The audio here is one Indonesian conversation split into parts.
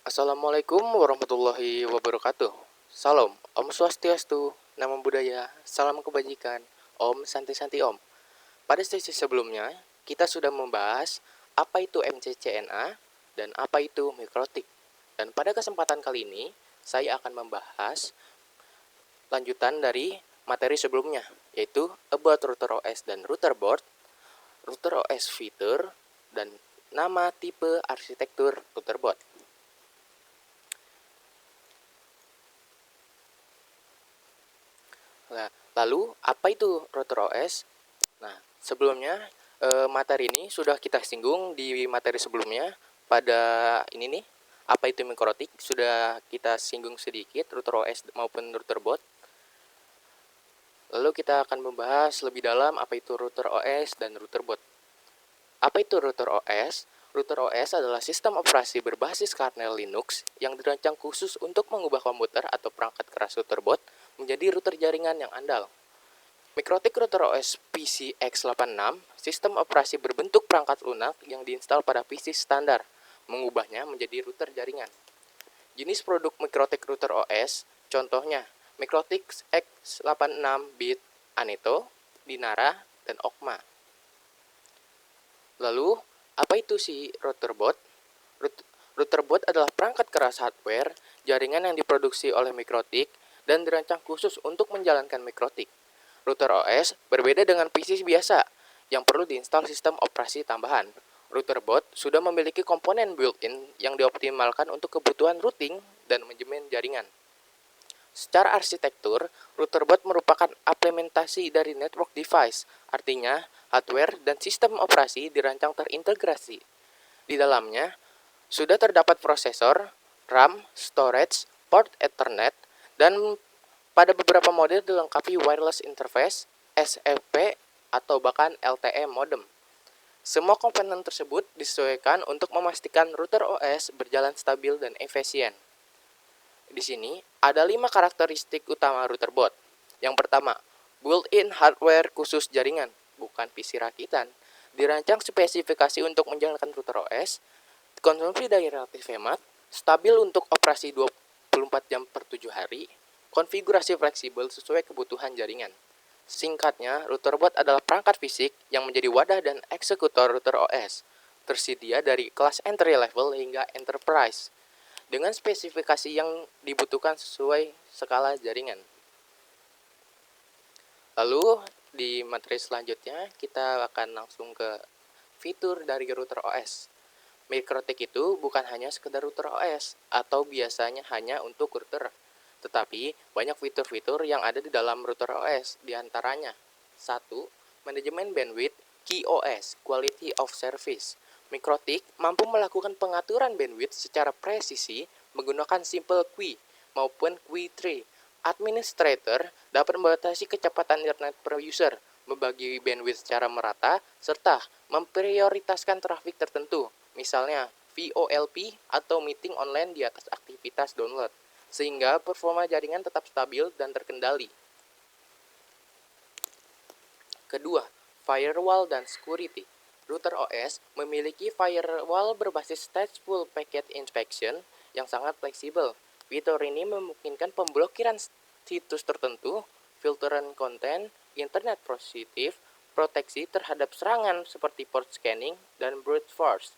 Assalamualaikum warahmatullahi wabarakatuh. Salam, Om Swastiastu, Namo Buddhaya, Salam Kebajikan, Om Santi Om. Pada sesi sebelumnya, kita sudah membahas apa itu MCCNA dan apa itu mikrotik. Dan pada kesempatan kali ini, saya akan membahas lanjutan dari materi sebelumnya, yaitu about router OS dan router board, router OS fitur, dan nama tipe arsitektur router board. Nah, lalu apa itu router OS? Nah, sebelumnya materi ini sudah kita singgung di materi sebelumnya pada ini nih, apa itu mikrotik sudah kita singgung sedikit router OS maupun router board. Lalu kita akan membahas lebih dalam apa itu router OS dan router board. Apa itu router OS? Router OS adalah sistem operasi berbasis kernel Linux yang dirancang khusus untuk mengubah komputer atau perangkat keras router board menjadi router jaringan yang andal. Mikrotik router OS PC x86, sistem operasi berbentuk perangkat lunak yang diinstal pada PC standar, mengubahnya menjadi router jaringan. Jenis produk Mikrotik router OS, contohnya Mikrotik x86-bit Aneto, Dinara, dan Okma. Lalu, apa itu si router board? Router board adalah perangkat keras hardware jaringan yang diproduksi oleh Mikrotik dan dirancang khusus untuk menjalankan Mikrotik. Router OS berbeda dengan PC biasa yang perlu diinstal sistem operasi tambahan. Router board sudah memiliki komponen built-in yang dioptimalkan untuk kebutuhan routing dan manajemen jaringan. Secara arsitektur, router board merupakan implementasi dari network device, artinya hardware dan sistem operasi dirancang terintegrasi. Di dalamnya sudah terdapat prosesor, RAM, storage, port Ethernet, dan pada beberapa model dilengkapi wireless interface, SFP, atau bahkan LTE modem. Semua komponen tersebut disesuaikan untuk memastikan router OS berjalan stabil dan efisien. Di sini ada 5 karakteristik utama router board. Yang pertama, built-in hardware khusus jaringan, bukan PC rakitan. Dirancang spesifikasi untuk menjalankan router OS, konsumsi daya relatif hemat, stabil untuk operasi 24 jam per 7 hari, konfigurasi fleksibel sesuai kebutuhan jaringan. Singkatnya, router board adalah perangkat fisik yang menjadi wadah dan eksekutor router OS, tersedia dari kelas entry level hingga enterprise, dengan spesifikasi yang dibutuhkan sesuai skala jaringan. Lalu, di materi selanjutnya, kita akan langsung ke fitur dari router OS. Mikrotik itu bukan hanya sekedar router OS atau biasanya hanya untuk router, tetapi banyak fitur-fitur yang ada di dalam router OS, diantaranya 1. Manajemen bandwidth QoS, Quality of Service. Mikrotik mampu melakukan pengaturan bandwidth secara presisi menggunakan simple queue maupun queue tree. Administrator dapat membatasi kecepatan internet per user, membagi bandwidth secara merata, serta memprioritaskan trafik tertentu, misalnya VoLP atau meeting online di atas aktivitas download, sehingga performa jaringan tetap stabil dan terkendali. Kedua, firewall dan security. Router OS memiliki firewall berbasis stateful packet inspection yang sangat fleksibel. Fitur ini memungkinkan pemblokiran situs tertentu, filteran konten, internet positif, proteksi terhadap serangan seperti port scanning dan brute force,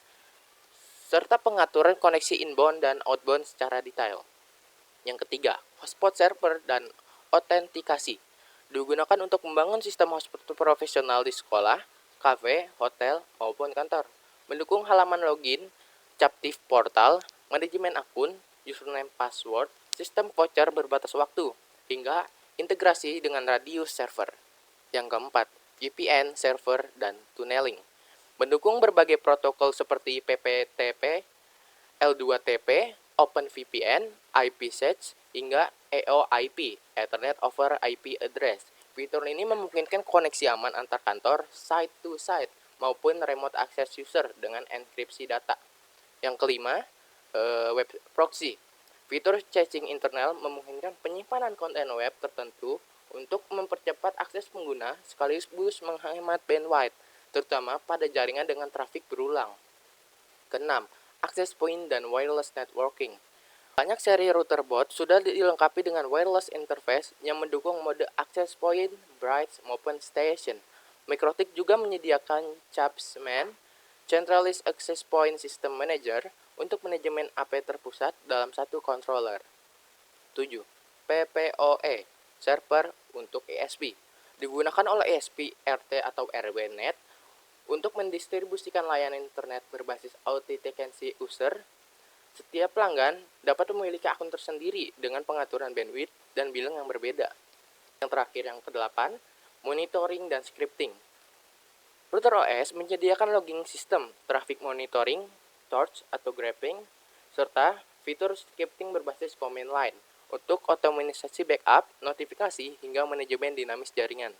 serta pengaturan koneksi inbound dan outbound secara detail. Yang ketiga, hotspot server dan autentikasi. Digunakan untuk membangun sistem hotspot profesional di sekolah, kafe, hotel, maupun kantor. Mendukung halaman login, captive portal, manajemen akun, username password, sistem voucher berbatas waktu, hingga integrasi dengan radius server. Yang keempat, VPN server dan tunneling. Mendukung berbagai protokol seperti PPTP, L2TP, OpenVPN, IPsec, hingga EOIP, Ethernet over IP Address. Fitur ini memungkinkan koneksi aman antar kantor, site to site, maupun remote access user dengan enkripsi data. Yang kelima, web proxy. Fitur caching internal memungkinkan penyimpanan konten web tertentu untuk mempercepat akses pengguna sekaligus menghemat bandwidth, terutama pada jaringan dengan trafik berulang. Keenam, access point, dan wireless networking. Banyak seri router board sudah dilengkapi dengan wireless interface yang mendukung mode access point, bridge, maupun station. MikroTik juga menyediakan CHAPSman, Centralized Access Point System Manager, untuk manajemen AP terpusat dalam satu controller. 7. PPOE, server untuk ESP. Digunakan oleh ESP, RT, atau RWNet untuk mendistribusikan layanan internet berbasis authentication user. Setiap pelanggan dapat memiliki akun tersendiri dengan pengaturan bandwidth dan billing yang berbeda. Yang terakhir, yang ke-8, monitoring dan scripting. Router OS menyediakan logging system, traffic monitoring, torch atau graphing, serta fitur scripting berbasis command line untuk otomatisasi backup, notifikasi, hingga manajemen dinamis jaringan.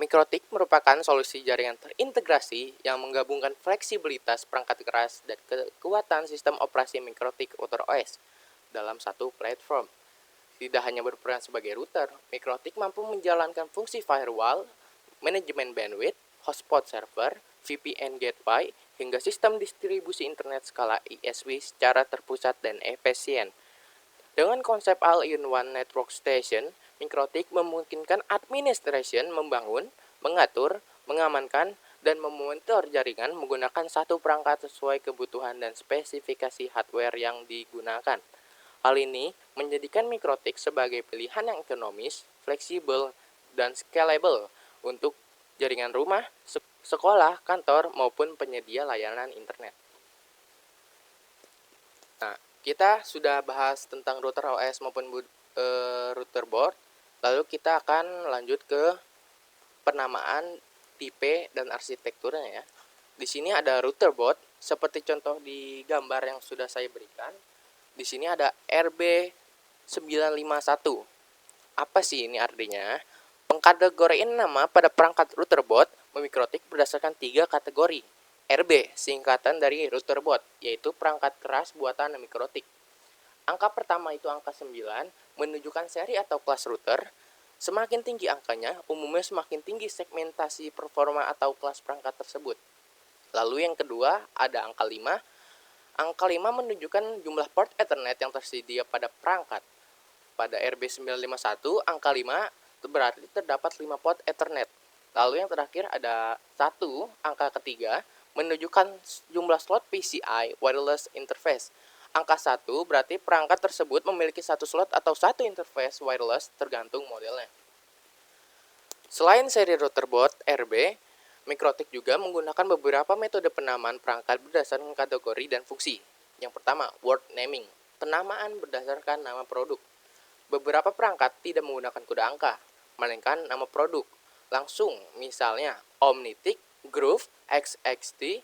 MikroTik merupakan solusi jaringan terintegrasi yang menggabungkan fleksibilitas perangkat keras dan kekuatan sistem operasi MikroTik Router OS dalam satu platform. Tidak hanya berperan sebagai router, MikroTik mampu menjalankan fungsi firewall, manajemen bandwidth, hotspot server, VPN gateway, hingga sistem distribusi internet skala ISP secara terpusat dan efisien. Dengan konsep All-in-One Network Station, MikroTik memungkinkan administration membangun, mengatur, mengamankan, dan memonitor jaringan menggunakan satu perangkat sesuai kebutuhan dan spesifikasi hardware yang digunakan. Hal ini menjadikan MikroTik sebagai pilihan yang ekonomis, fleksibel, dan scalable untuk jaringan rumah, sekolah, kantor, maupun penyedia layanan internet. Nah, kita sudah bahas tentang router OS maupun router board. Lalu kita akan lanjut ke penamaan tipe dan arsitekturnya ya. Di sini ada router board seperti contoh di gambar yang sudah saya berikan. Di sini ada RB951. Apa sih ini artinya? Pengkategorian nama pada perangkat router board MikroTik berdasarkan 3 kategori. RB, singkatan dari router board, yaitu perangkat keras buatan MikroTik. Angka pertama itu angka 9, menunjukkan seri atau kelas router. Semakin tinggi angkanya, umumnya semakin tinggi segmentasi performa atau kelas perangkat tersebut. Lalu yang kedua, ada angka 5. Angka 5 menunjukkan jumlah port Ethernet yang tersedia pada perangkat. Pada RB951, angka 5 berarti terdapat 5 port Ethernet. Lalu yang terakhir ada 1, angka ketiga, menunjukkan jumlah slot PCI wireless interface. Angka 1 berarti perangkat tersebut memiliki satu slot atau satu interface wireless tergantung modelnya. Selain seri router board RB, MikroTik juga menggunakan beberapa metode penamaan perangkat berdasarkan kategori dan fungsi. Yang pertama, word naming, penamaan berdasarkan nama produk. Beberapa perangkat tidak menggunakan kode angka, melainkan nama produk. Langsung, misalnya Omnitic, Groove, XXT,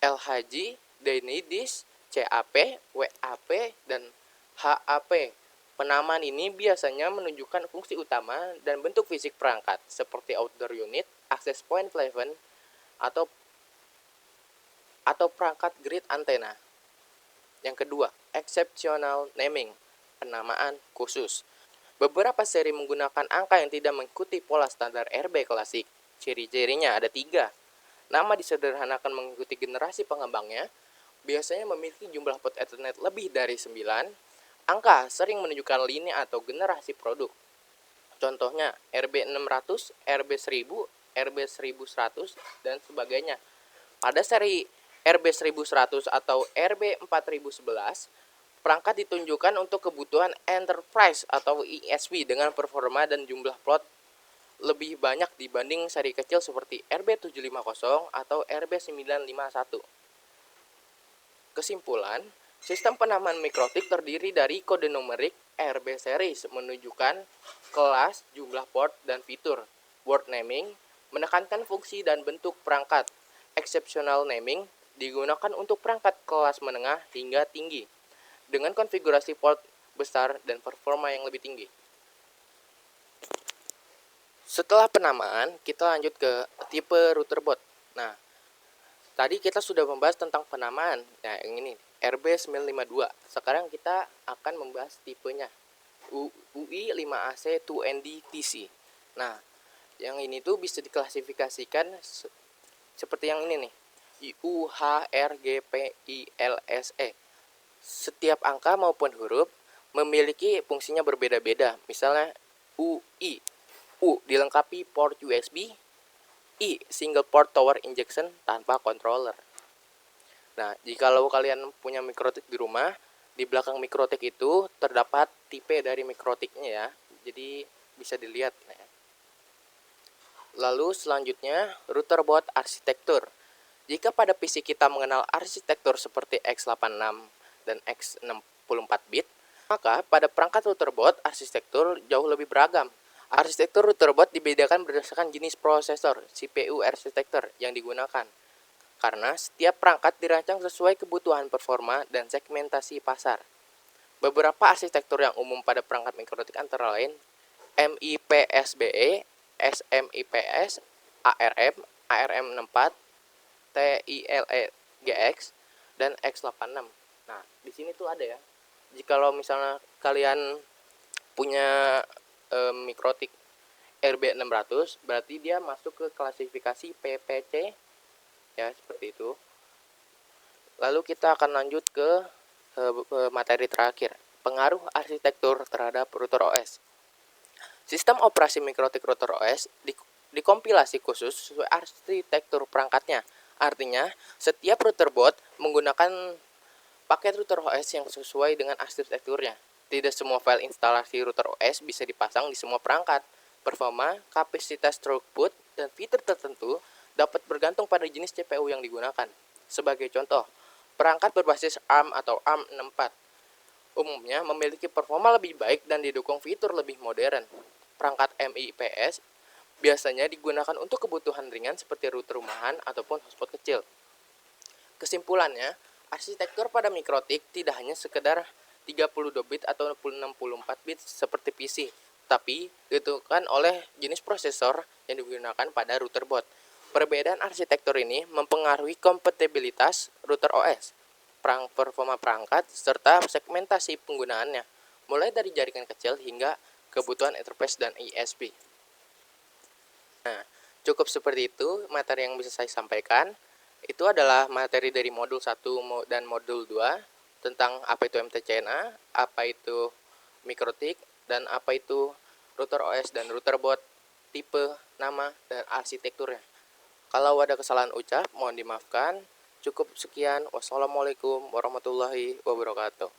LHG, Dynidis, CAP, WAP, dan HAP. Penamaan ini biasanya menunjukkan fungsi utama dan bentuk fisik perangkat, seperti outdoor unit, access point plafon, atau perangkat grid antena. Yang kedua, exceptional naming, penamaan khusus. Beberapa seri menggunakan angka yang tidak mengikuti pola standar RB klasik. Ciri-cirinya ada 3. Nama disederhanakan mengikuti generasi pengembangnya, biasanya memiliki jumlah port Ethernet lebih dari 9. Angka sering menunjukkan lini atau generasi produk. Contohnya RB600, RB1000, RB1100, dan sebagainya. Pada seri RB1100 atau RB4011, perangkat ditunjukkan untuk kebutuhan enterprise atau ISP dengan performa dan jumlah plot lebih banyak dibanding seri kecil seperti RB750 atau RB951. Kesimpulan, sistem penamaan MikroTik terdiri dari kode numerik RB series menunjukkan kelas, jumlah port, dan fitur. Word naming menekankan fungsi dan bentuk perangkat. Exceptional naming digunakan untuk perangkat kelas menengah hingga tinggi dengan konfigurasi port besar dan performa yang lebih tinggi. Setelah penamaan, kita lanjut ke tipe router board. Nah, tadi kita sudah membahas tentang penamaan. Nah, yang ini RB952. Sekarang kita akan membahas tipenya. UI5AC 2ND-TC. Nah, yang ini tuh bisa diklasifikasikan seperti yang ini nih. UHRGPILSE. Setiap angka maupun huruf memiliki fungsinya berbeda-beda. Misalnya UI. U dilengkapi port USB, I single port tower injection tanpa controller. Nah, jikalau kalian punya mikrotik di rumah, di belakang mikrotik itu terdapat tipe dari mikrotiknya ya. Jadi bisa dilihat ya. Lalu selanjutnya router board arsitektur. Jika pada PC kita mengenal arsitektur seperti x86 dan x64 bit, maka pada perangkat router board arsitektur jauh lebih beragam. Arsitektur router board dibedakan berdasarkan jenis prosesor CPU arsitektur yang digunakan. Karena setiap perangkat dirancang sesuai kebutuhan performa dan segmentasi pasar. Beberapa arsitektur yang umum pada perangkat mikrotik antara lain MIPSBE, SMIPS, ARM, ARM64, TILEGX, dan X86. Nah, di sini tuh ada ya. Jikalau misalnya kalian punya mikrotik RB600, berarti dia masuk ke klasifikasi PPC ya, seperti itu. Lalu kita akan lanjut ke materi terakhir, pengaruh arsitektur terhadap router OS. Sistem operasi mikrotik router OS dikompilasi khusus sesuai arsitektur perangkatnya. Artinya, setiap router board menggunakan paket router OS yang sesuai dengan arsitekturnya. Tidak semua file instalasi router OS bisa dipasang di semua perangkat. Performa, kapasitas throughput, dan fitur tertentu dapat bergantung pada jenis CPU yang digunakan. Sebagai contoh, perangkat berbasis ARM atau ARM64 umumnya memiliki performa lebih baik dan didukung fitur lebih modern. Perangkat MIPS biasanya digunakan untuk kebutuhan ringan seperti router rumahan ataupun hotspot kecil. Kesimpulannya, arsitektur pada mikrotik tidak hanya sekedar 32 bit atau 64 bit seperti PC, tapi ditentukan oleh jenis prosesor yang digunakan pada router board. Perbedaan arsitektur ini mempengaruhi kompatibilitas router OS, performa perangkat, serta segmentasi penggunaannya, mulai dari jaringan kecil hingga kebutuhan enterprise dan ISP. Nah, cukup seperti itu materi yang bisa saya sampaikan. Itu adalah materi dari modul 1 dan modul 2 tentang apa itu MTCNA, apa itu mikrotik, dan apa itu router OS dan router board, tipe, nama, dan arsitekturnya. Kalau ada kesalahan ucap, mohon dimaafkan. Cukup sekian. Wassalamualaikum warahmatullahi wabarakatuh.